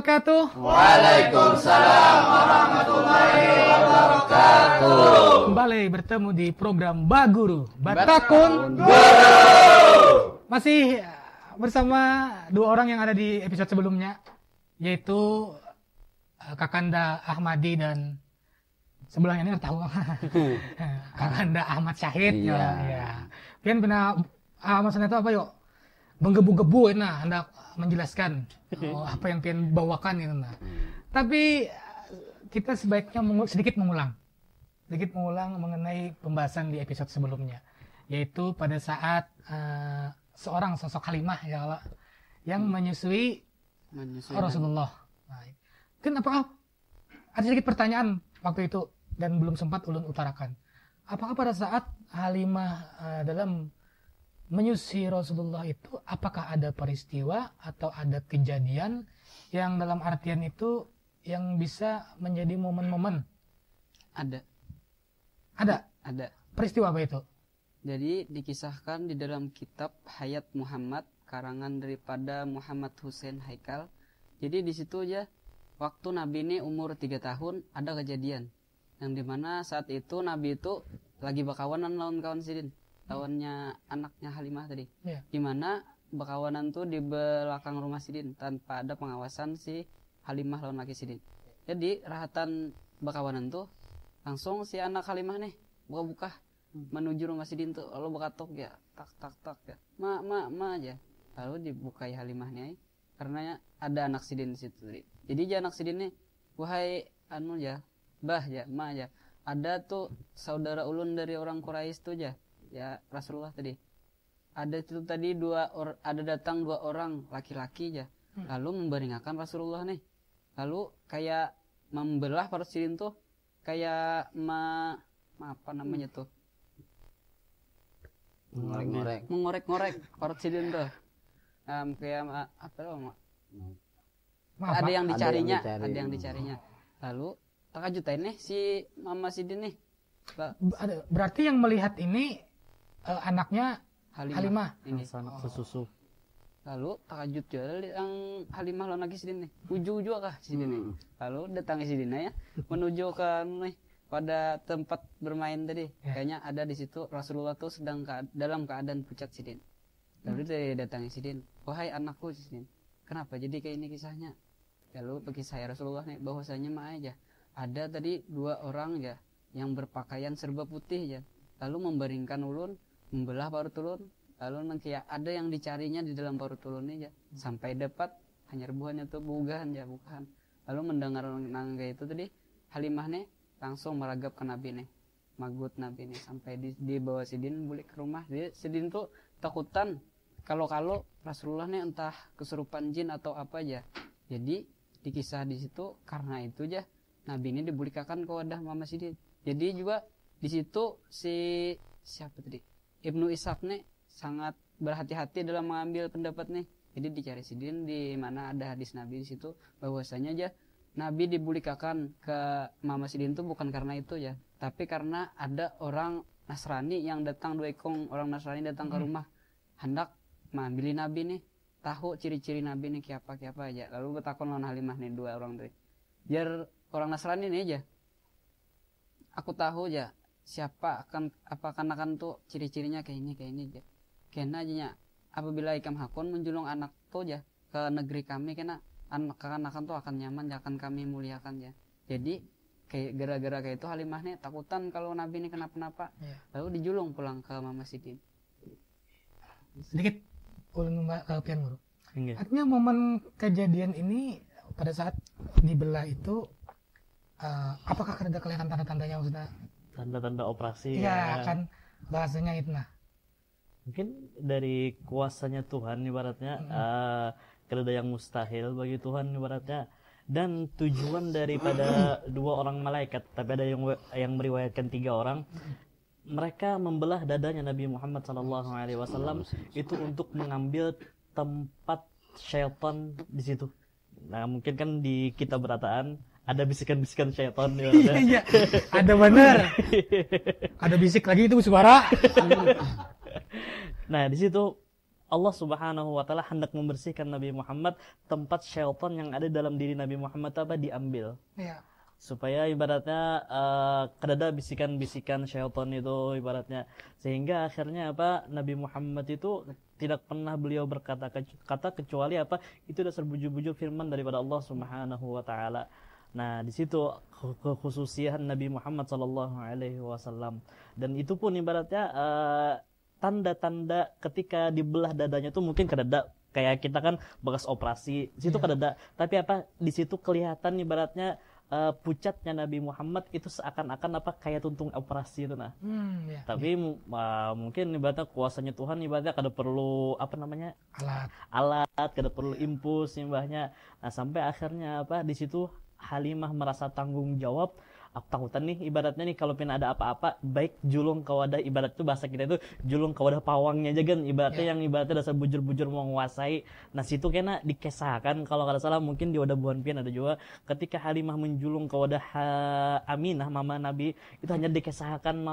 wabarakatuh. Waalaikumsalam warahmatullahi wabarakatuh. Kembali bertemu di program Baguru Batakun Guru. Masih bersama dua orang yang ada di episode sebelumnya, yaitu Kakanda Ahmadi dan sebelahnya ini tahu Kakanda Ahmad Syahid. Ya. Pian pernah maksudnya itu apa yuk? Menggebu-gebu nah hendak menjelaskan apa yang pian bawakan itu nah. Tapi kita sebaiknya sedikit mengulang mengenai pembahasan di episode sebelumnya, yaitu pada saat seorang sosok Halimah ya Allah yang menyusui Rasulullah. Nah, kan apakah ada sedikit pertanyaan waktu itu dan belum sempat ulun utarakan. Apakah pada saat Halimah dalam menyusui Rasulullah itu apakah ada peristiwa atau ada kejadian yang dalam artian itu yang bisa menjadi momen-momen? Ada. Peristiwa apa itu? Jadi dikisahkan di dalam kitab Hayat Muhammad karangan daripada Muhammad Hussein Haikal. Jadi di situ aja waktu Nabi ini umur 3 tahun ada kejadian yang dimana saat itu Nabi itu lagi bakawanan lawan kawan sidin, lawannya anaknya Halimah tadi. Yeah. Dimana bakawanan tuh di belakang rumah sidin tanpa ada pengawasan si Halimah lawan laki sidin. Jadi rahatan bakawanan tuh langsung si anak Halimah nih buka-buka menuju rumah sidin tuh, lalu bakatok ya tak ya ma aja, lalu dibukai Halimahnya karena ada anak sidin di situ tadi. Jadi dia anak sidin nih, wahai anu ya bah ya ma ya, ada tuh saudara ulun dari orang Quraisy tuh ya Rasulullah tadi. Ada itu tadi ada datang 2 orang laki-laki aja, lalu memberingakan Rasulullah nih, lalu kayak membelah para sidin tuh, kayak apa namanya tuh, mengorek-ngorek para sidin tuh, kayak apa loh, ada yang dicarinya. Lalu takajutain nih si mama sidin nih. Berarti yang melihat ini anaknya Halimah. Ini Anak sesusu. Lalu takajut juga yang Halimah lawan lagi sidin nih. Uju kah sidin nih. Lalu datang sidin ya menuju ke nih pada tempat bermain tadi. Kayaknya ada di situ Rasulullah tuh sedang dalam keadaan pucat sidin. Lalu dia datangi sidin. Wahai anakku sidin, kenapa jadi kayak ini kisahnya? Lalu bagi saya Rasulullah nih bahwasanya mah aja ada tadi 2 orang ya yang berpakaian serba putih ya, lalu membaringkan ulun, membelah parut ulun, lalu kayak ada yang dicarinya di dalam parut ulun ya, sampai dapat hanya rebuhannya tuh bukan. Lalu mendengar nangga itu tadi Halimah nih langsung meragap ke Nabi nih, magut Nabi nih sampai dibawa sidin balik ke rumah. Dia sidin tuh takutan kalau Rasulullah nih entah kesurupan jin atau apa aja. Jadi dikisah di situ karena itu aja Nabi ini dibulikakan ke wadah mama sidin. Jadi juga di situ si siapa tadi Ibnu Ishaq nih sangat berhati-hati dalam mengambil pendapat nih. Jadi dicari sidin di mana ada hadis Nabi di situ bahwasanya aja Nabi dibulikakan ke mama sidin itu bukan karena itu ya, tapi karena ada orang Nasrani yang datang 2 ekong orang Nasrani datang ke rumah hendak mengambil Nabi nih, tahu ciri-ciri Nabi nih kiapa aja. Lalu bertakon lawan Halimah nih 2 orang tadi. Biar orang Nasrani nih aja, aku tahu aja siapa akan tuh ciri-cirinya kayak ini aja. Kena aja apabila ikam hakun menjulung anak tuh aja ke negeri kami, kena anak-anak tuh akan nyaman, akan kami muliakan ya. Jadi kayak gara-gara kayak itu Halimah nih takutan kalau Nabi ini kenapa-napa. Lalu dijulung pulang ke Mama Sidin. Sedikit ulun pian guru. Artinya momen kejadian ini pada saat dibelah itu apakah ada kelihatan tanda-tandanya maksudnya? Tanda-tanda operasi. Iya kan bahasanya itu nah. Mungkin dari kuasanya Tuhan ibaratnya, kereda yang mustahil bagi Tuhan ibaratnya, dan tujuan daripada 2 orang malaikat, tapi ada yang meriwayatkan 3 orang, mereka membelah dadanya Nabi Muhammad SAW itu untuk mengambil tempat syaitan di situ. Nah mungkin kan di kitab berataan ada bisikan-bisikan syaitan. Iya, ada benar. Ada bisik lagi itu suara. Nah di situ Allah Subhanahu wa taala hendak membersihkan Nabi Muhammad, tempat syaitan yang ada dalam diri Nabi Muhammad apa diambil. Iya. Supaya ibaratnya kedada bisikan-bisikan syaitan itu ibaratnya, sehingga akhirnya apa Nabi Muhammad itu tidak pernah beliau berkata kata kecuali apa itu dasar bujur-bujur firman daripada Allah Subhanahu wa taala. Nah, di situ kekhususian Nabi Muhammad sallallahu alaihi wasallam, dan itu pun ibaratnya tanda-tanda ketika dibelah dadanya itu mungkin kedada kayak kita kan bekas operasi di situ kedada, tapi apa di situ kelihatan ibaratnya pucatnya Nabi Muhammad itu seakan-akan apa kayak tuntung operasi itu nah. Ya. Tapi mungkin ibaratnya kuasanya Tuhan ibaratnya kada perlu apa namanya alat kada perlu impuls imbahnya. Nah, sampai akhirnya apa di situ Halimah merasa tanggung jawab. Aku takutan nih ibaratnya nih kalau pernah ada apa-apa baik julung ke wadah, ibarat itu bahasa kita itu julung ke wadah pawangnya aja kan ibaratnya yang ibaratnya dasar bujur-bujur menguasai. Nah situ kena dikesahkan kalau kada salah mungkin di wadah Buhan Pian ada juga ketika Halimah menjulung ke wadah Aminah mama Nabi itu hanya dikesahkan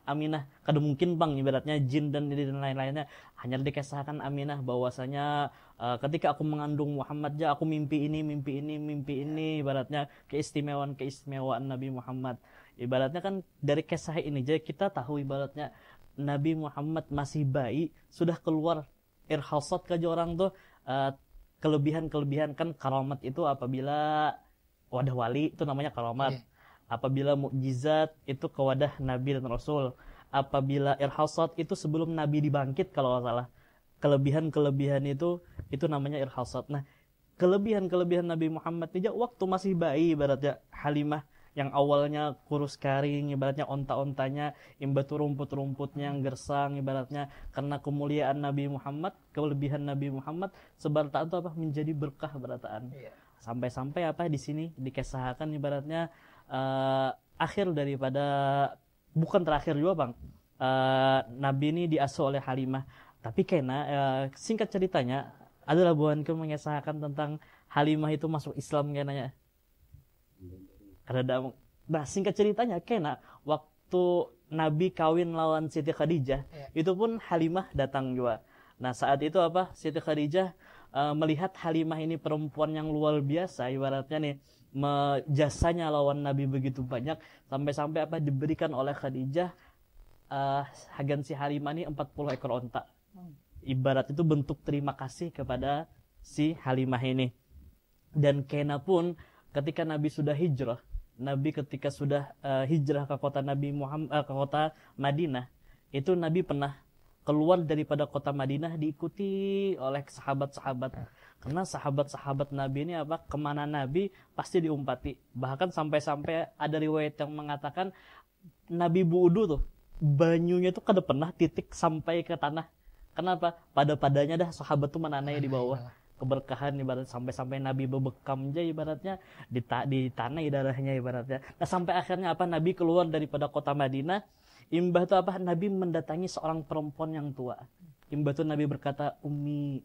Aminah kada mungkin bang ibaratnya jin dan lain-lainnya hanya dikesahkan Aminah bahwasanya ketika aku mengandung Muhammad aku mimpi ini ibaratnya keistimewaan Nabi Muhammad. Ibaratnya kan dari kisah ini jadi kita tahu ibaratnya Nabi Muhammad masih bayi sudah keluar irhasat ke orang tuh kelebihan kan karamat itu apabila wadah wali itu namanya karamat. Apabila mukjizat itu ke wadah Nabi dan Rasul. Apabila irhasat itu sebelum Nabi dibangkit kalau nggak salah. Kelebihan itu namanya irhasat. Nah, kelebihan Nabi Muhammad ini waktu masih bayi ibaratnya Halimah yang awalnya kurus kering ibaratnya onta-ontanya imbatu rumput-rumputnya yang gersang ibaratnya karena kemuliaan Nabi Muhammad, kelebihan Nabi Muhammad sebarataan itu apa menjadi berkah barataan. Sampai-sampai apa di sini dikisahkan ibaratnya akhir daripada bukan terakhir juga Bang. Nabi ini diasuh oleh Halimah. Tapi kena singkat ceritanya adalah buanku mengisahkan tentang Halimah itu masuk Islam kenanya. Nah singkat ceritanya kena waktu Nabi kawin lawan Siti Khadijah itu pun Halimah datang juga. Nah saat itu apa Siti Khadijah melihat Halimah ini perempuan yang luar biasa ibaratnya nih jasanya lawan Nabi begitu banyak sampai-sampai apa diberikan oleh Khadijah hagan si Halimah ini 40 ekor onta. Ibarat itu bentuk terima kasih kepada si Halimah ini. Dan kena pun ketika Nabi sudah hijrah, Nabi ketika sudah hijrah ke kota Nabi Muhammad ke kota Madinah, itu Nabi pernah keluar daripada kota Madinah diikuti oleh sahabat-sahabat. Karena sahabat-sahabat Nabi ini apa kemana Nabi pasti diumpati. Bahkan sampai-sampai ada riwayat yang mengatakan Nabi buudu tuh banyunya tuh kada pernah titik sampai ke tanah. Kenapa? Padanya dah sahabat tuh menanai di bawah. Keberkahan ibarat sampai-sampai Nabi bebekam aja ibaratnya di tanah darahnya ibaratnya. Nah sampai akhirnya apa Nabi keluar daripada kota Madinah, imbah itu apa Nabi mendatangi seorang perempuan yang tua. Imbah itu Nabi berkata ummi,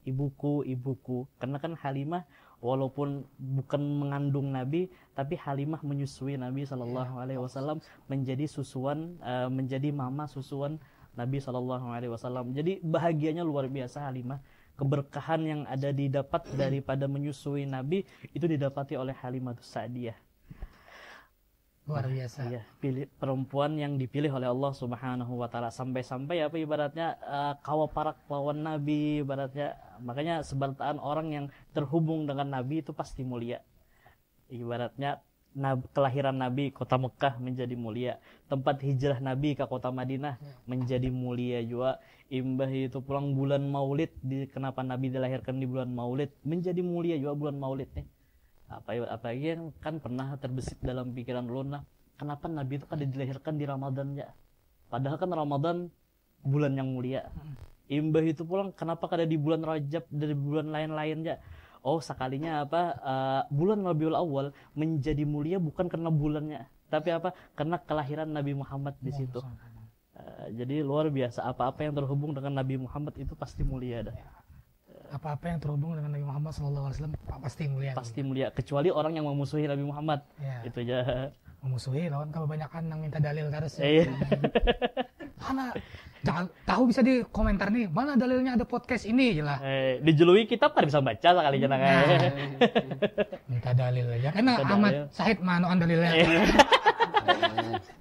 ibuku. Karena kan Halimah walaupun bukan mengandung Nabi, tapi Halimah menyusui Nabi Shallallahu Alaihi Wasallam menjadi susuan, menjadi mama susuan Nabi Shallallahu Alaihi Wasallam. Jadi bahagianya luar biasa Halimah. Keberkahan yang ada didapat daripada menyusui Nabi itu didapati oleh Halimah Sa'diyah. Luar biasa. Iya, perempuan yang dipilih oleh Allah Subhanahu wa taala sampai-sampai apa ibaratnya kawaparak lawan Nabi ibaratnya. Makanya sebarataan orang yang terhubung dengan Nabi itu pasti mulia. Ibaratnya kelahiran Nabi kota Mekah menjadi mulia, tempat hijrah Nabi ke kota Madinah menjadi mulia juga. Imbah itu pulang bulan Maulid kenapa Nabi dilahirkan di bulan Maulid menjadi mulia juga bulan Maulid nih. Apalagi yang kan pernah terbesit dalam pikiran Luna, kenapa Nabi itu kan dilahirkan di Ramadan ya? Padahal kan Ramadan bulan yang mulia. Imbah itu pulang kenapa kada di bulan Rajab dari bulan lain-lain ya? Oh sekalinya apa bulan Rabiul Awal menjadi mulia bukan karena bulannya, tapi apa karena kelahiran Nabi Muhammad di situ. Jadi luar biasa apa-apa yang terhubung dengan Nabi Muhammad itu pasti mulia dah. Apa-apa yang terhubung dengan Nabi Muhammad SAW pasti mulia. Pasti mulia kecuali orang yang memusuhi Nabi Muhammad. Itu aja. Memusuhi lawan kebanyakan yang minta dalil terus. Iya. Karena tahu bisa di komentar nih, mana dalilnya ada podcast ini jelas. Dijului kitab kan bisa baca sekali jangan Minta dalil aja. Karena Minta Ahmad dalil. Syahid manoan dalilnya.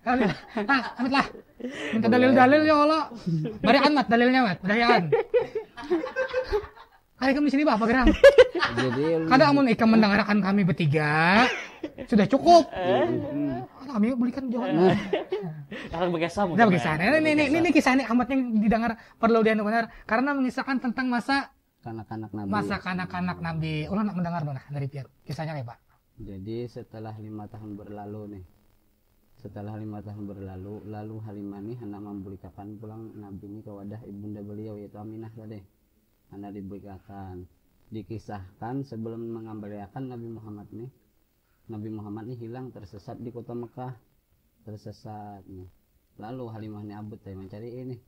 Dalil. Ahmad lah. Minta dalil-dalil ya Allah. Barian Mat dalilnya Mat. Barian. Kali kami di sini Bapak Gerang. Jadi Kada amun ikam mendengarkan kami bertiga sudah cukup. Kami belikan jawaban. Akan berkesam. Udah kisah. Ini kisah ini Ahmad yang didengar perlu dia benar karena mengisahkan tentang masa kanak-kanak Nabi. kanak-kanak Nabi. Ulah nak mendengar mana dari Piat? Kisahnya kayak Pak. Jadi setelah 5 tahun berlalu nih. Setelah 5 tahun berlalu, lalu Halimah nih hendak memberikan pulang Nabi ini ke wadah ibunda beliau yaitu Aminah tadi. Hendak diberikan. Dikisahkan sebelum mengembalikan Nabi Muhammad nih hilang tersesat di kota Mekah. Tersesat nih. Lalu Halimah nih abut ya mencari ini.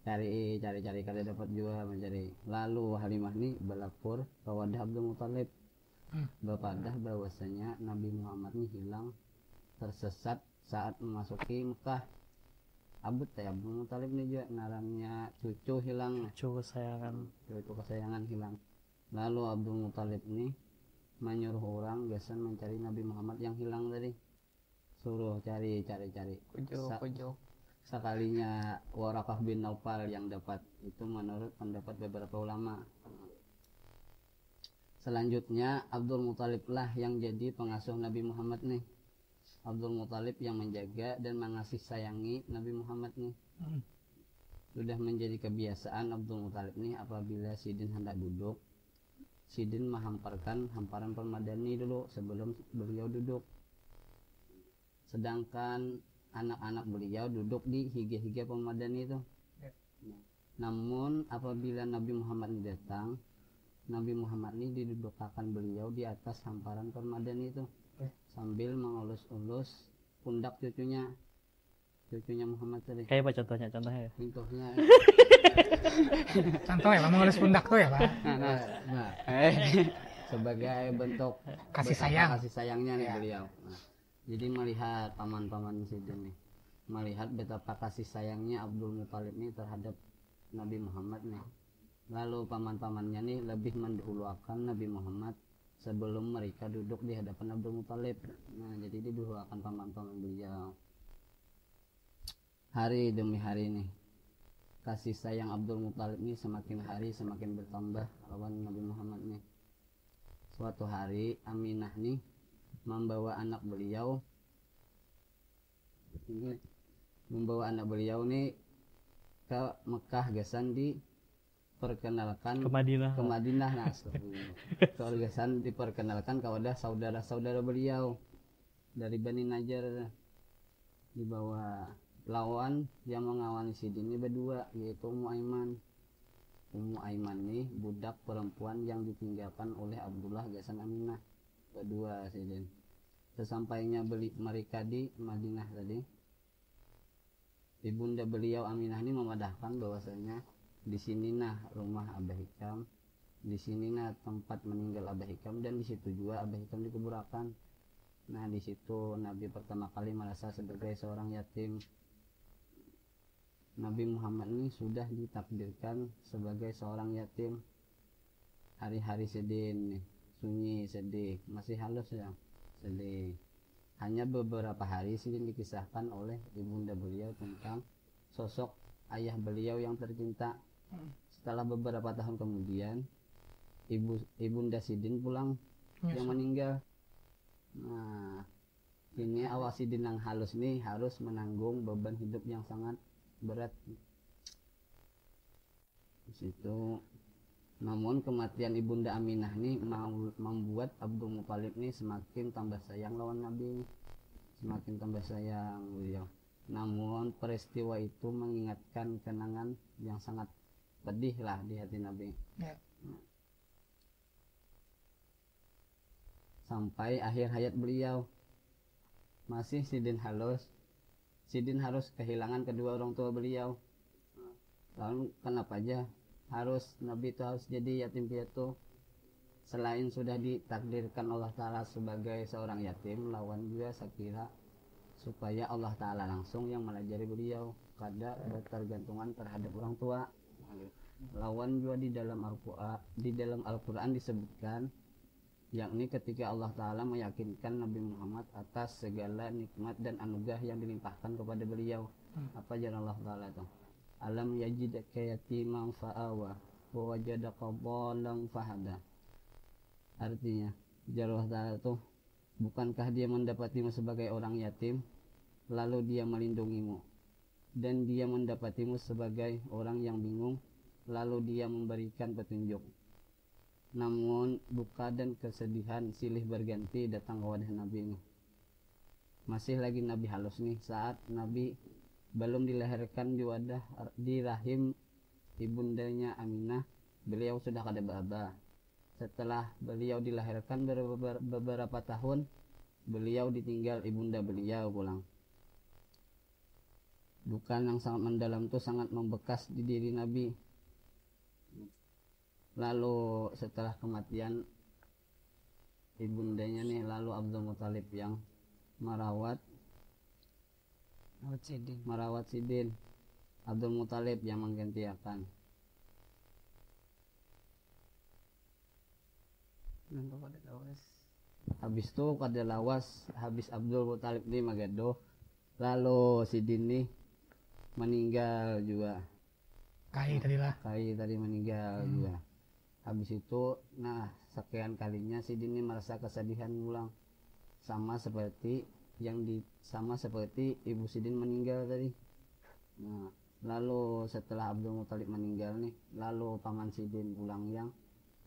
Cari kada dapat juga mencari. Lalu Halimah nih berlapor ke wadah Abdul Muthalib. Berpadah bahwasanya Nabi Muhammad nih hilang tersesat saat memasuki Mekah. Abut ya Abdul Muthalib nih juga ngarannya cucu hilang. Cucu kesayangan hilang. Lalu Abdul Muthalib nih menyuruh orang biasa mencari Nabi Muhammad yang hilang tadi. Suruh cari. Kujo. Sekalinya Warakah bin Naufal yang dapat itu menurut pendapat beberapa ulama. Selanjutnya Abdul Muthalib lah yang jadi pengasuh Nabi Muhammad nih. Abdul Muthalib yang menjaga dan mengasih sayangi Nabi Muhammad nih. Sudah menjadi kebiasaan Abdul Muthalib nih apabila Sidin hendak duduk, Sidin menghamparkan hamparan permadani dulu sebelum beliau duduk. Sedangkan anak-anak beliau duduk di higa-higa permadani itu. Namun apabila Nabi Muhammad ini datang, Nabi Muhammad ini didudukkan beliau di atas hamparan permadani itu sambil mengelus-elus pundak cucunya Muhammad tadi. Kayak apa contohnya? Contohnya Contoh ya, mengelus pundak tuh ya Pak. Sebagai bentuk Kasih betapa sayang. kasih sayangnya nih beliau. Jadi melihat paman-paman Sidin nih, melihat betapa kasih sayangnya Abdul Muthalib nih terhadap Nabi Muhammad nih. Lalu paman-pamannya nih lebih mendahulukan Nabi Muhammad sebelum mereka duduk di hadapan Abdul Muthalib. Nah, jadi didahulukan paman-paman beliau. Hari demi hari nih, kasih sayang Abdul Muthalib nih semakin hari semakin bertambah lawan Nabi Muhammad nih. Suatu hari Aminah nih membawa anak beliau nih ke Mekah gasan diperkenalkan Ke Madinah. Nah gasan diperkenalkan ke wadah saudara-saudara beliau dari Bani Najjar, dibawa lawan yang mengawali Sidin ini berdua yaitu Ummu Aiman nih budak perempuan yang ditinggalkan oleh Abdullah gasan Aminah berdua Sidin. Sesampainya mereka di Madinah tadi, ibunda beliau Aminah ini memadahkan bahwasanya di sini nah rumah Abah Hikam, di sini nah tempat meninggal Abah Hikam, dan di situ juga Abah Hikam dikuburkan. Nah di situ Nabi pertama kali merasa sebagai seorang yatim. Nabi Muhammad ini sudah ditakdirkan sebagai seorang yatim. Hari-hari sedih nih, sunyi sedih, masih halus ya sedih. Hanya beberapa hari Sidin dikisahkan oleh ibunda beliau tentang sosok ayah beliau yang tercinta. Setelah beberapa tahun kemudian ibunda Sidin pulang yang meninggal. Nah ini awal Sidin yang halus nih harus menanggung beban hidup yang sangat berat di situ. Namun kematian ibunda Aminah ini membuat Abdul Muthalib ini semakin tambah sayang lawan Nabi, semakin tambah sayang beliau. Namun peristiwa itu mengingatkan kenangan yang sangat pedih lah di hati Nabi. Sampai akhir hayat beliau masih Sidin harus kehilangan kedua orang tua beliau. Lalu kenapa aja Nabi itu harus jadi yatim piatu? Selain sudah ditakdirkan Allah Ta'ala sebagai seorang yatim, lawan juga saya kira supaya Allah Ta'ala langsung yang melajari beliau kada bertergantungan terhadap orang tua. Lawan juga di dalam Al-Quran disebutkan, yakni ketika Allah Ta'ala meyakinkan Nabi Muhammad atas segala nikmat dan anugerah yang dilimpahkan kepada beliau. Apa jalan Allah Ta'ala itu? Alam yajidaka yatiman fa'awa wa wajadaka dhalan fahada. Artinya jalan Allah Ta'ala itu, bukankah dia mendapatimu sebagai orang yatim lalu dia melindungimu, dan dia mendapatimu sebagai orang yang bingung lalu dia memberikan petunjuk. Namun duka dan kesedihan silih berganti datang ke wadah Nabi ini. Masih lagi Nabi halus nih, saat Nabi belum dilahirkan di rahim ibundanya Aminah, beliau sudah kada baba. Setelah beliau dilahirkan beberapa tahun, beliau ditinggal ibunda beliau pulang. Duka yang sangat mendalam itu sangat membekas di diri Nabi. Lalu setelah kematian ibundanya nih, lalu Abdul Muthalib yang merawat Sidin. Abdul Muthalib yang menggantikan. Habis itu kada lawas, habis Abdul Muthalib ini magadoh, lalu Sidin nih meninggal juga. Kai tadi meninggal juga. Habis itu, nah sekian kalinya Sidin ini merasa kesedihan ulang, sama seperti ibu Sidin meninggal tadi. Nah, lalu setelah Abdul Muthalib meninggal nih, lalu paman Sidin pulang yang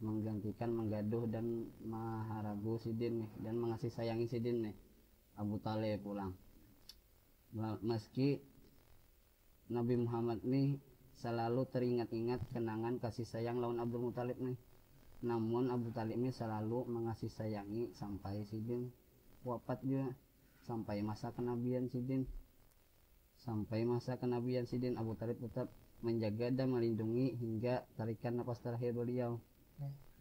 menggantikan, menggaduh dan maharagu Sidin nih, dan mengasih sayangi Sidin nih, Abu Talib pulang. Meski Nabi Muhammad nih selalu teringat-ingat kenangan kasih sayang lawan Abdul Muthalib nih, namun Abu Talib ini selalu mengasih sayangi sampai Sidin wafat juga. Sampai masa kenabian Sidin, Abu Talib tetap menjaga dan melindungi hingga tarikan nafas terakhir beliau.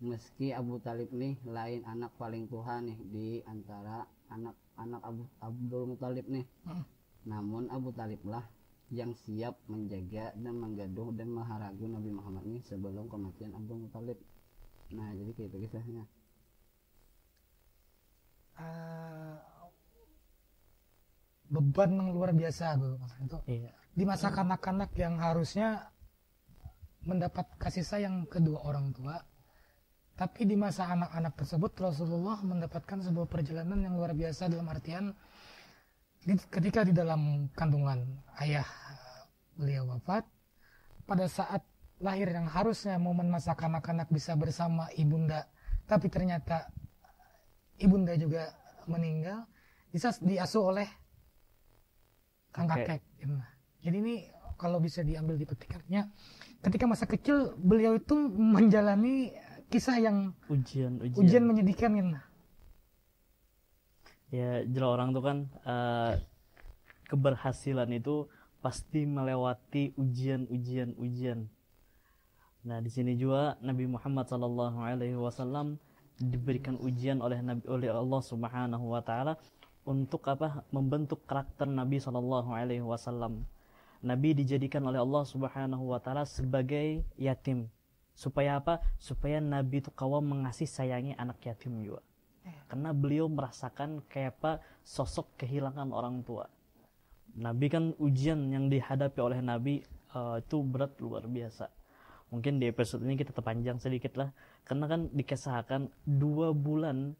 Meski Abu Talib nih lain anak paling tua nih di antara anak-anak Abdul Muthalib nih, namun Abu Talib lah yang siap menjaga dan menggaduh dan maharagu Nabi Muhammad nih sebelum kematian Abdul Muthalib. Nah, jadi kayak itu kisahnya. Beban yang luar biasa itu. Iya. Di masa kanak-kanak yang harusnya mendapat kasih sayang kedua orang tua, tapi di masa anak-anak tersebut Rasulullah mendapatkan sebuah perjalanan yang luar biasa, dalam artian ketika di dalam kandungan ayah beliau wafat, pada saat lahir yang harusnya momen masa kanak-kanak bisa bersama ibunda, tapi ternyata ibunda juga meninggal, bisa diasuh oleh kakek. Jadi ini kalau bisa diambil dipetikannya, ketika masa kecil beliau itu menjalani kisah yang ujian menyedihkan kan. Ya, jelas orang tuh kan keberhasilan itu pasti melewati ujian. Nah, di sini juga Nabi Muhammad SAW diberikan ujian oleh Allah Subhanahu wa taala untuk membentuk karakter Nabi SAW. Nabi dijadikan oleh Allah Subhanahu wa taala sebagai yatim. Supaya apa? Supaya Nabi itu kawam mengasih sayangi anak yatim juga. Karena beliau merasakan kayak sosok kehilangan orang tua. Nabi kan ujian yang dihadapi oleh Nabi itu berat luar biasa. Mungkin di episode ini kita terpanjang sedikit lah, karena kan dikisahkan 2 bulan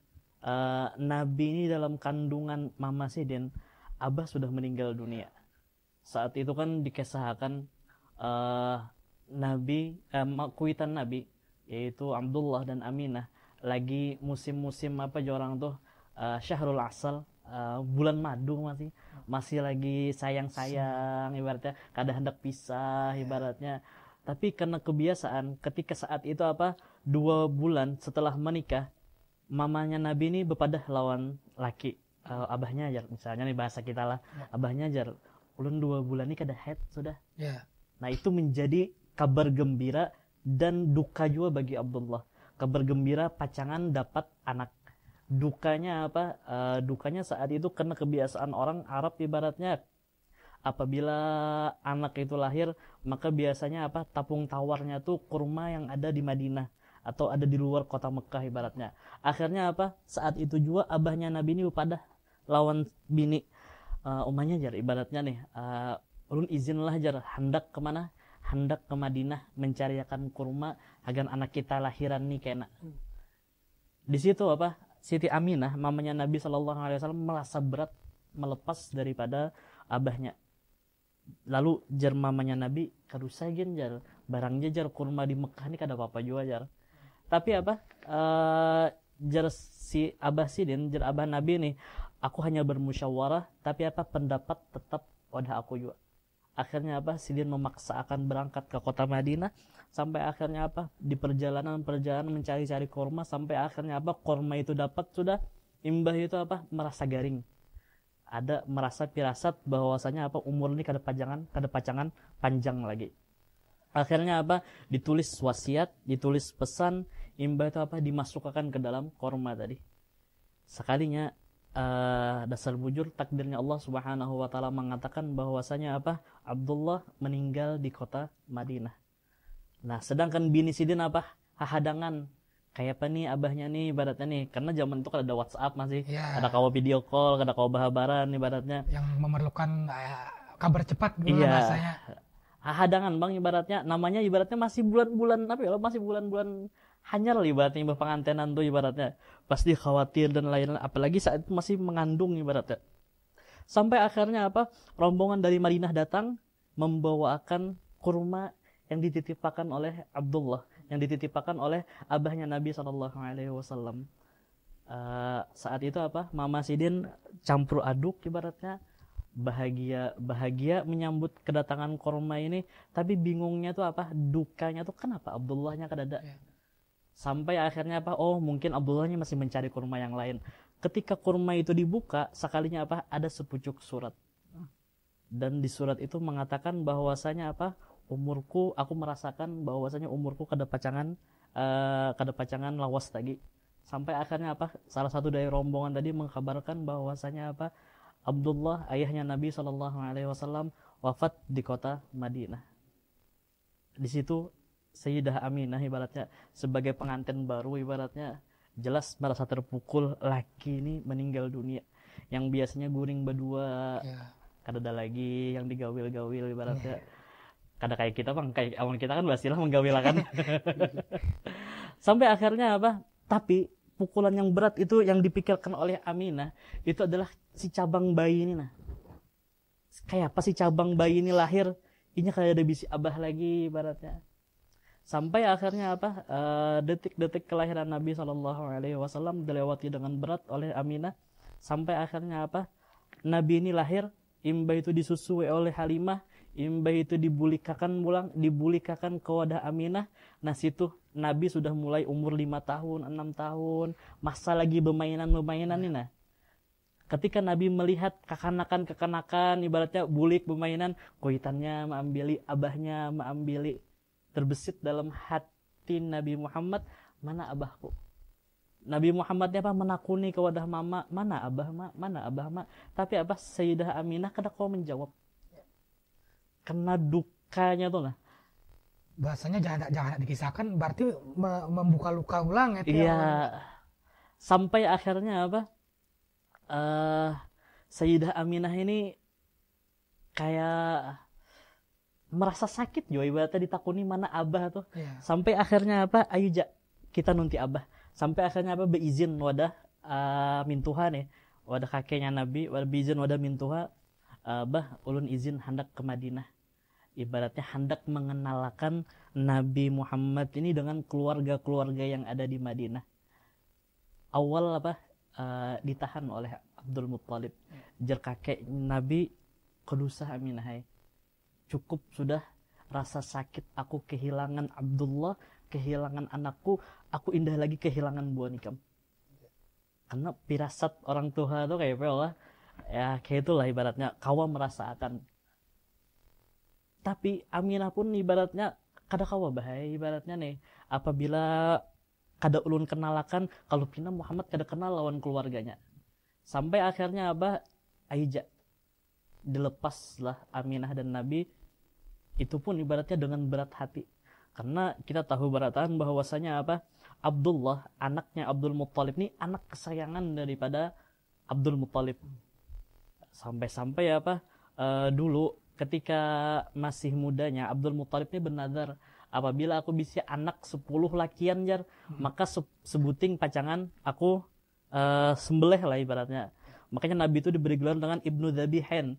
Nabi ini dalam kandungan Mama Sidin, Abah sudah meninggal dunia. Saat itu kan dikisahkan kuitan Nabi, yaitu Abdullah dan Aminah, lagi musim-musim orang tuh Syahrul Asal, bulan madu masih lagi sayang-sayang, ibaratnya kada hendak pisah ibaratnya. Tapi karena kebiasaan, ketika saat itu 2 bulan setelah menikah, mamanya Nabi ini berpadah lawan laki, abahnya ajar, misalnya nih bahasa kita lah, abahnya ajar, ulun 2 bulan ini kada haid sudah. Nah, itu menjadi kabar gembira dan duka juga bagi Abdullah. Kabar gembira pacangan dapat anak, dukanya apa? Dukanya saat itu karena kebiasaan orang Arab ibaratnya apabila anak itu lahir maka biasanya apa? Tapung tawarnya tuh kurma yang ada di Madinah atau ada di luar kota Mekah ibaratnya. Akhirnya apa? Saat itu juga abahnya Nabi ini pada lawan bini umahnya jar ibaratnya nih ulun izinlah jar hendak kemana? Hendak ke Madinah mencarikan kurma agar anak kita lahiran nih kena. Di situ apa? Siti Aminah mamanya Nabi SAW merasa berat melepas daripada abahnya. Lalu jar mamanya Nabi karusagin jar barangnya jar kurma di Mekah ini kada apa-apa juga jar. Tapi apa? Jar si abah sidin jar abah Nabi nih aku hanya bermusyawarah tapi apa pendapat tetap wadah aku juga. Akhirnya apa? Sidin memaksa akan berangkat ke kota Madinah sampai akhirnya apa? Di perjalanan mencari-cari kurma sampai akhirnya apa? Kurma itu dapat sudah imbah itu apa? Merasa garing. Ada merasa firasat bahwasanya apa? Umur ini kada pacangan panjang lagi. Akhirnya apa? Ditulis wasiat, ditulis pesan imbah itu apa? Dimasukkan ke dalam kurma tadi. Sekalinya dasar bujur takdirnya Allah Subhanahu wa taala mengatakan bahwasanya apa? Abdullah meninggal di kota Madinah. Nah, sedangkan bini Sidin apa? Hahadangan. Kayak apa nih abahnya nih ibaratnya nih. Karena zaman itu kan ada WhatsApp masih. Ya. Ada kawa video call, ada kawa bahabaran ibaratnya. Yang memerlukan kabar cepat dulu bahasanya. Hahadangan bang ibaratnya. Namanya ibaratnya masih bulan-bulan apa ya? Masih bulan-bulan hanyar ibaratnya imbah pengantenan tuh ibaratnya. Pasti khawatir dan lain-lain. Apalagi saat itu masih mengandung ibaratnya. Sampai akhirnya apa? Rombongan dari Madinah datang membawakan kurma yang dititipkan oleh Abdullah, yang dititipkan oleh abahnya Nabi SAW. Saat itu apa? Mama Sidin campur aduk ibaratnya bahagia menyambut kedatangan kurma ini, tapi bingungnya tuh apa? Dukanya tuh kenapa Abdullahnya kadada? Sampai akhirnya apa? Oh mungkin Abdullahnya masih mencari kurma yang lain. Ketika kurma itu dibuka, sekalinya apa? Ada sepucuk surat. Dan di surat itu mengatakan bahwasanya apa? Aku merasakan bahwasanya umurku kada pacangan lawas lagi. Sampai akhirnya apa? Salah satu dari rombongan tadi mengkabarkan bahwasanya apa? Abdullah ayahnya Nabi SAW wafat di kota Madinah. Di situ Sayyidah Aminah ibaratnya sebagai pengantin baru ibaratnya jelas merasa terpukul laki ini meninggal dunia. Yang biasanya guring berdua, kada ada lagi yang digawil-gawil ibaratnya. Kada kayak kita bang, kayak awal kita kan basilah menggawilakan. Sampai akhirnya apa? Tapi pukulan yang berat itu yang dipikirkan oleh Aminah itu adalah si cabang bayi ini nah. Kayak apa si cabang bayi ini lahir, ini kayak ada bisi abah lagi ibaratnya. Sampai akhirnya apa? Detik-detik kelahiran Nabi SAW dilewati dengan berat oleh Aminah. Sampai akhirnya apa? Nabi ini lahir, imbah itu disusui oleh Halimah, imbah itu dibulikakan ke wadah Aminah. Nah situ Nabi sudah mulai umur 5 tahun, 6 tahun, masa lagi bermainan nih nah. Ketika Nabi melihat kekanakan ibaratnya bulik bermainan, kuitannya mengambil abahnya, mengambil terbesit dalam hati Nabi Muhammad, mana abahku? Nabi Muhammadnya apa menakuni ke wadah mama, mana abah mak? Tapi apa Sayyidah Aminah kada kau menjawab. Kena dukanya tuh nah. Bahasanya jangan dikisahkan, berarti membuka luka ulang ya. Iya. Sampai akhirnya apa? Sayyidah Aminah ini kayak merasa sakit juga ibaratnya ditakuni mana abah tuh. Sampai akhirnya apa? Ayo kita nunti abah. Sampai akhirnya apa? Beizin wadah mintuha nih. Wadah kakeknya Nabi, beizin wadah mintuha. Bah ulun izin hendak ke Madinah. Ibaratnya hendak mengenalkan Nabi Muhammad ini dengan keluarga-keluarga yang ada di Madinah. Awal apa? Ditahan oleh Abdul Muttalib. Jar kakek Nabi kedusah Aminah. Cukup sudah rasa sakit aku kehilangan Abdullah, kehilangan anakku, aku indah lagi kehilangan buah nikam. Karena pirasat orang tua tuh kayak apa lah, ya kayak itulah ibaratnya kawa merasakan. Tapi Aminah pun ibaratnya kada kawa bahaya ibaratnya nih. Apabila kada ulun kenalakan kalau pina Muhammad kada kenal lawan keluarganya. Sampai akhirnya Abah Aija dilepaslah Aminah dan Nabi, itu pun ibaratnya dengan berat hati. Karena kita tahu barataan bahwasanya apa? Abdullah, anaknya Abdul Muttalib ini anak kesayangan daripada Abdul Muttalib. Sampai-sampai apa? Dulu ketika masih mudanya Abdul Muttalib ini bernazar, apabila aku bisa anak 10 lakian jar, maka sebuting pacangan aku sembelih lah ibaratnya. Makanya Nabi itu diberi gelar dengan Ibnu Dzabihain,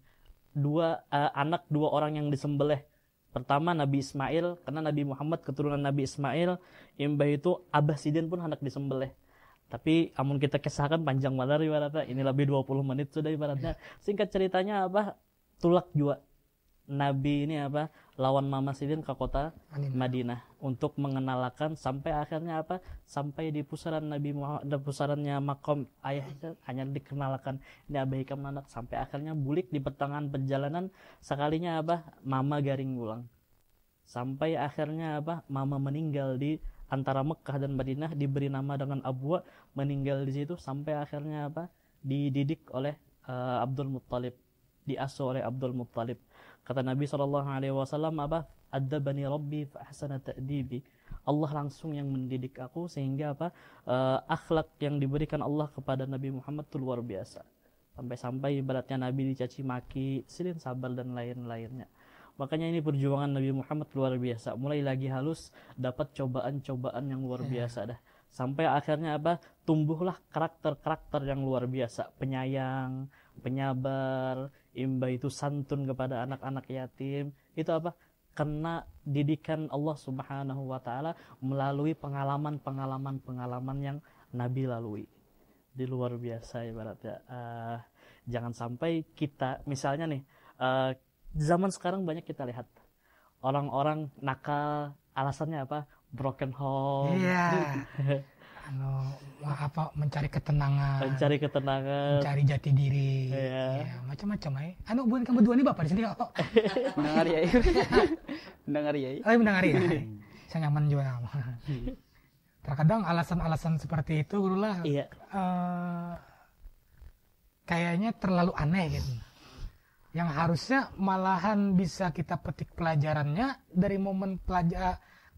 anak dua orang yang disembelih. Pertama Nabi Ismail, karena Nabi Muhammad keturunan Nabi Ismail, imbah itu Abah Sidin pun anak disembelih. Tapi amun kita kisahkan panjang banget ibaratnya, ini lebih 20 menit sudah ibaratnya. Singkat ceritanya apa? Tulak jua Nabi ini apa? Lawan Mama Sidin ke kota Madinah untuk mengenalkan, sampai akhirnya apa? Sampai di pusaran Nabi Muhammad, pusarannya makom ayahnya hanya dikenalkan ini Abah Hikam anak, sampai akhirnya bulik di pertengahan perjalanan sekalinya apa? Mama garing pulang. Sampai akhirnya apa? Mama meninggal di antara Mekah dan Madinah, diberi nama dengan Abwa, meninggal di situ sampai akhirnya apa? Dididik oleh Abdul Muttalib, diasuh oleh Abdul Muttalib. Kata Nabi SAW apa? Adzabani Rabbi fa ahsana ta'dibi. Allah langsung yang mendidik aku, sehingga apa? Akhlak yang diberikan Allah kepada Nabi Muhammad itu luar biasa. Sampai-sampai ibaratnya Nabi dicaci maki, silin sabar dan lain-lainnya. Makanya ini perjuangan Nabi Muhammad luar biasa. Mulai lagi halus, dapat cobaan-cobaan yang luar biasa dah. Sampai akhirnya apa? Tumbuhlah karakter-karakter yang luar biasa. Penyayang, penyabar, imbah itu santun kepada anak-anak yatim. Itu apa? Karena didikan Allah Subhanahu wa taala melalui pengalaman-pengalaman yang Nabi lalui. Di luar biasa ibaratnya. Jangan sampai kita misalnya nih, zaman sekarang banyak kita lihat orang-orang nakal, alasannya apa? Broken home. Iya. Mencari ketenangan. Mencari jati diri. Iya. Macam-macam ya. Bukan kamu dua nih Bapak di sini kok. Mendengar ya. Mendengar ya. Mendengar ya. Saya nyaman juga. Terkadang alasan-alasan seperti itu gurulah. Iya. Kayaknya terlalu aneh gitu. Yang harusnya malahan bisa kita petik pelajarannya dari momen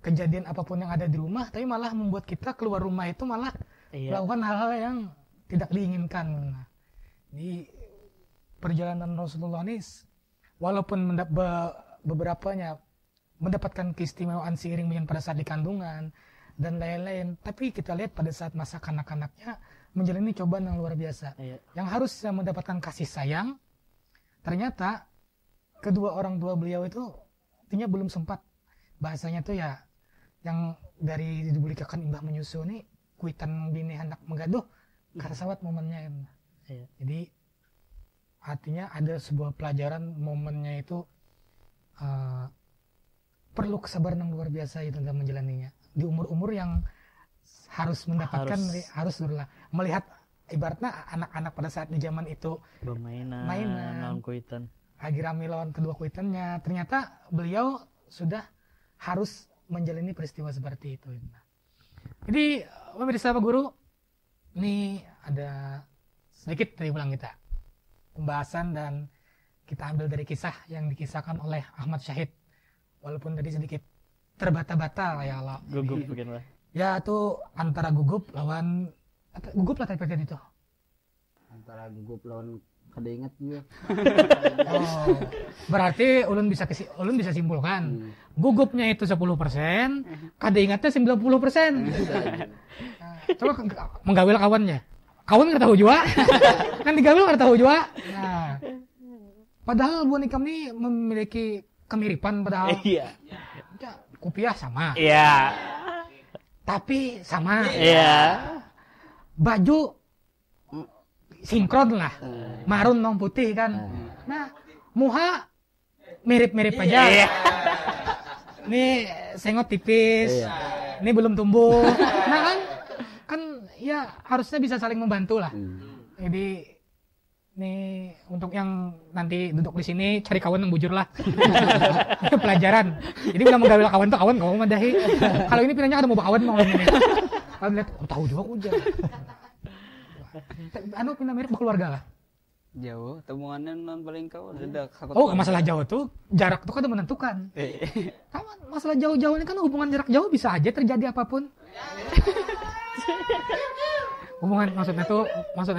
kejadian apapun yang ada di rumah, tapi malah membuat kita keluar rumah itu malah melakukan hal-hal yang tidak diinginkan. Di perjalanan Rasulullah ini, walaupun beberapanya mendapatkan keistimewaan seiring dengan pada saat di kandungan dan lain-lain, tapi kita lihat pada saat masa kanak-kanaknya menjalani cobaan yang luar biasa. Yang harusnya mendapatkan kasih sayang, ternyata kedua orang tua beliau itu artinya belum sempat. Bahasanya tuh ya yang dari dibulikakan imbah menyusu nih kuitan bini hendak menggaduh karsawat momennya. Jadi artinya ada sebuah pelajaran momennya itu perlu kesabaran yang luar biasa itu dalam menjalaninya di umur-umur yang harus mendapatkan harus melihat ibaratnya anak-anak pada saat di zaman itu mainan lawan kuitan, lagi rame lawan kedua kuitannya, ternyata beliau sudah harus menjalani peristiwa seperti itu. Jadi pemirsa Pak Guru, ini ada sedikit dari ulang kita pembahasan dan kita ambil dari kisah yang dikisahkan oleh Ahmad Syahid, walaupun tadi sedikit terbata-bata ya Allah. Gugup bikin lah. Ya itu antara gugup lawan gugup lah tadi itu. Antara gugup lawan kada ingat juga. Oh, berarti ulun bisa simpulkan gugupnya itu 10%, kada ingatnya 90%. Coba menggawil kawannya. Kawan nggak tahu juga. Kan digawil nggak tahu juga. Nah, padahal Bu Nikam ini memiliki kemiripan padahal. Iya. Kopiah sama. Iya. Tapi sama. Iya. Baju sinkron lah, marun non putih kan. Nah, muha mirip-mirip aja. Ini sengot tipis, ini belum tumbuh. Nah kan ya harusnya bisa saling membantu lah. Jadi ini untuk yang nanti duduk di sini cari kawan yang bujur lah. Pelajaran. Jadi bila menggawil kawan tuh kawan madahi. Kalau ini pinanya ada mau kawan mau ini. Kalau lihat tahu juga hujan. Anu pindah mirip keluarga lah. Jauh, temuannya non paling kau ada Oh, masalah jauh tuh jarak tuh kan udah menentukan. Sama masalah jauh-jauh ini kan hubungan jarak jauh bisa aja terjadi apapun. Maksudnya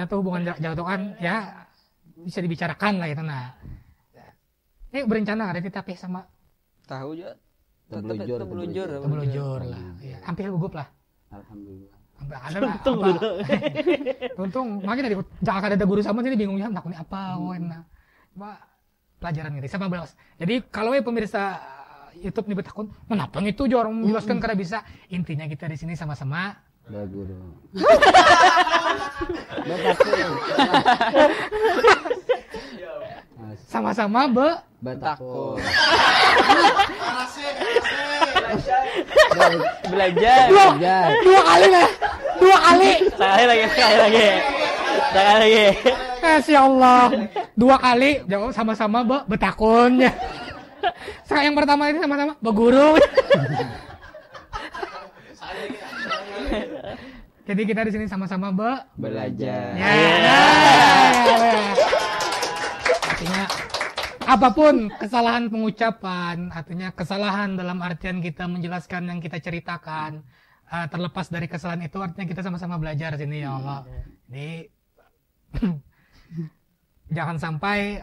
tuh hubungan jarak jauh tuh kan ya bisa dibicarakan lah gitu nah. Ini berencana ada tapi sama tahu juga. Terbelujur lah. Ya, hampir gugup lah. Alhamdulillah. Untung makanya dari jangan ada guru sama sini bingungnya takutnya apa wena. Coba pelajaran gitu sama belas. Jadi kalau pemirsa YouTube nih bertakun, kenapa itu orang menjelaskan karena bisa. Intinya kita di sini sama-sama Baguru. sama-sama Batako. Belajar. Dua kali. Sekali lagi. Masya Allah. 2 kali jauh sama-sama betakun. Sekarang yang pertama ini sama-sama beguru. Jadi kita di sini sama-sama belajar. Ya. Artinya apapun kesalahan pengucapan, artinya kesalahan dalam artian kita menjelaskan yang kita ceritakan, terlepas dari kesalahan itu artinya kita sama-sama belajar sini ya Allah. Jadi jangan sampai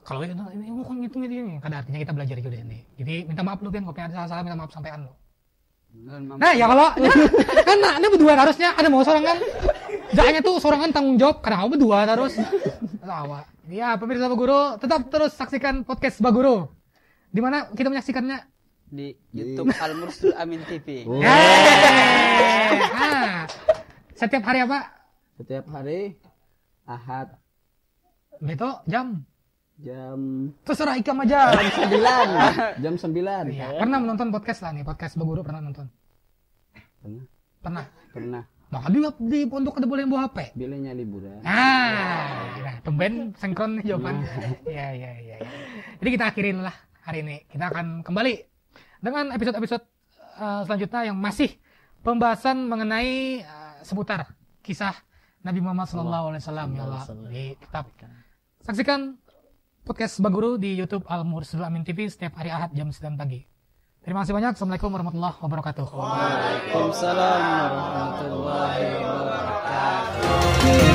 kalau ini ini kada artinya kita belajar juga ini. Jadi minta maaf lu kan, kalau ada salah-salah minta maaf sampaikan lu. Nah ya kalau kan ini berdua harusnya ada mau sorangan. Jangannya tuh sorangan tanggung jawab karena kamu berdua terus. Tawa. Ya pemirsa Baguru tetap terus saksikan podcast Baguru. Di mana kita menyaksikannya? Di YouTube Al Mursyid Amin TV. Setiap hari apa? Setiap hari Ahad Beto jam terserah ikam aja. jam 9. Ya, pernah menonton podcast lah nih, podcast Baguru pernah nonton? Pernah. Maka di pondok ada boleh bawa HP. Bilangnya liburan. Nah, tumben sinkron nih jawaban. Ya. Jadi kita akhirin lah hari ini. Kita akan kembali dengan episode-episode selanjutnya yang masih pembahasan mengenai seputar kisah Nabi Muhammad SAW. Ya Allah. Jadi tetap saksikan podcast Baguru di YouTube Al Mursyid Amin TV setiap hari Ahad jam 9 pagi. Terima kasih banyak. Assalamualaikum warahmatullahi wabarakatuh. Waalaikumsalam warahmatullahi wabarakatuh.